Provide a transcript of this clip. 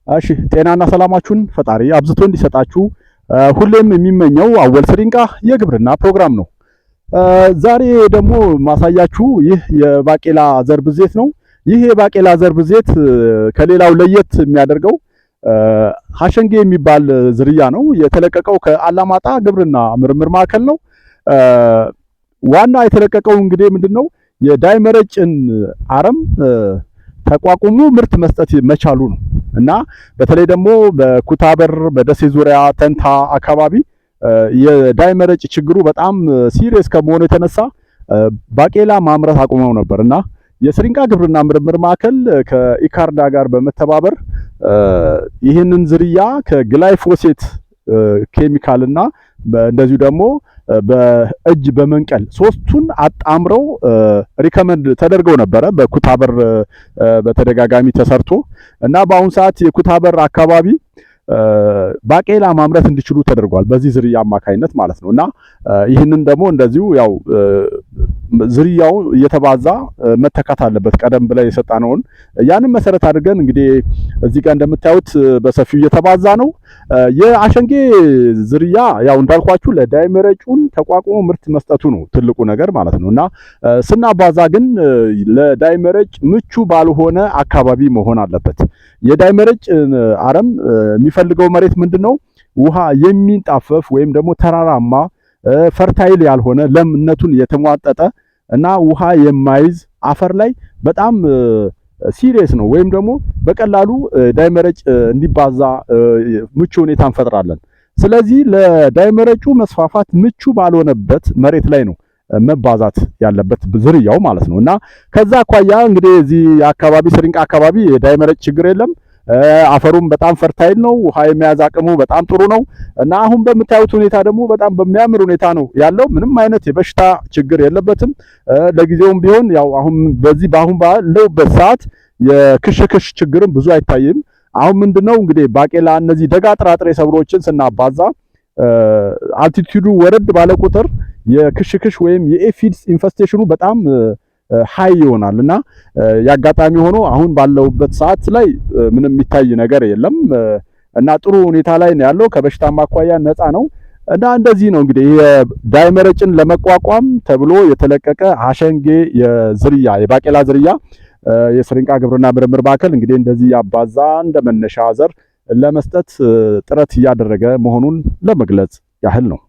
እሺ ጤናና ሰላማችሁን ፈጣሪ አብዝቶ እንዲሰጣችሁ ሁሌም የሚመኘው አወል ስሪንቃ የግብርና ፕሮግራም ነው። ዛሬ ደግሞ ማሳያችሁ ይህ የባቄላ ዘር ብዜት ነው። ይህ የባቄላ ዘር ብዜት ከሌላው ለየት የሚያደርገው ሀሸንጌ የሚባል ዝርያ ነው። የተለቀቀው ከአላማጣ ግብርና ምርምር ማዕከል ነው። ዋና የተለቀቀው እንግዲህ ምንድነው የዳይመረጭን አረም ተቋቁሞ ምርት መስጠት መቻሉ ነው እና በተለይ ደግሞ በኩታበር በደሴ ዙሪያ ተንታ አካባቢ የዳይመረጭ ችግሩ በጣም ሲሪየስ ከመሆኑ የተነሳ ባቄላ ማምረት አቁመው ነበር እና የስሪንቃ ግብርና ምርምር ማዕከል ከኢካርዳ ጋር በመተባበር ይህንን ዝርያ ከግላይፎሴት ኬሚካልና እንደዚሁ ደግሞ በእጅ በመንቀል ሶስቱን አጣምረው ሪከመንድ ተደርገው ነበረ በኩታበር በተደጋጋሚ ተሰርቶ እና በአሁን ሰዓት የኩታበር አካባቢ ባቄላ ማምረት እንዲችሉ ተደርጓል በዚህ ዝርያ አማካይነት ማለት ነው እና ይህንን ደግሞ እንደዚሁ ያው ዝርያው እየተባዛ መተካት አለበት። ቀደም ብለ የሰጣነውን ያንን መሰረት አድርገን እንግዲህ እዚህ ጋር እንደምታዩት በሰፊው እየተባዛ ነው። የአሸንጌ ዝርያ ያው እንዳልኳችሁ ለዳይመረጩን ተቋቁሞ ምርት መስጠቱ ነው ትልቁ ነገር ማለት ነው እና ስናባዛ ግን ለዳይመረጭ ምቹ ባልሆነ አካባቢ መሆን አለበት። የዳይመረጭ አረም የሚፈልገው መሬት ምንድነው? ውሃ የሚንጣፈፍ ወይም ደግሞ ተራራማ ፈርታይል ያልሆነ ለምነቱን የተሟጠጠ እና ውሃ የማይዝ አፈር ላይ በጣም ሲሪየስ ነው ወይም ደግሞ በቀላሉ ዳይመረጭ እንዲባዛ ምቹ ሁኔታ እንፈጥራለን። ስለዚህ ለዳይመረጩ መስፋፋት ምቹ ባልሆነበት መሬት ላይ ነው መባዛት ያለበት ዝርያው ማለት ነው እና ከዛ አኳያ እንግዲህ እዚህ አካባቢ ስሪንቃ አካባቢ የዳይመረጭ ችግር የለም። አፈሩም በጣም ፈርታይል ነው። ውሃ የመያዝ አቅሙ በጣም ጥሩ ነው እና አሁን በምታዩት ሁኔታ ደግሞ በጣም በሚያምር ሁኔታ ነው ያለው። ምንም አይነት የበሽታ ችግር የለበትም። ለጊዜውም ቢሆን ያው አሁን በአሁን ባለውበት ሰዓት የክሽክሽ ችግርም ብዙ አይታይም። አሁን ምንድነው እንግዲህ ባቄላ እነዚህ ደጋ ጥራጥሬ ሰብሎችን ስናባዛ አልቲቲዩዱ ወረድ ባለ ቁጥር የክሽክሽ ወይም የኤፊድስ ኢንፌስቴሽኑ በጣም ሃይ ይሆናል እና ያጋጣሚ ሆኖ አሁን ባለውበት ሰዓት ላይ ምንም የሚታይ ነገር የለም እና ጥሩ ሁኔታ ላይ ነው ያለው። ከበሽታ ማኳያ ነፃ ነው እና እንደዚህ ነው እንግዲህ የዳይመረጭን ለመቋቋም ተብሎ የተለቀቀ ሀሸንጌ የዝርያ የባቄላ ዝርያ የስሪንቃ ግብርና ምርምር ማዕከል እንግዲህ እንደዚህ ያባዛ እንደ መነሻ ዘር ለመስጠት ጥረት እያደረገ መሆኑን ለመግለጽ ያህል ነው።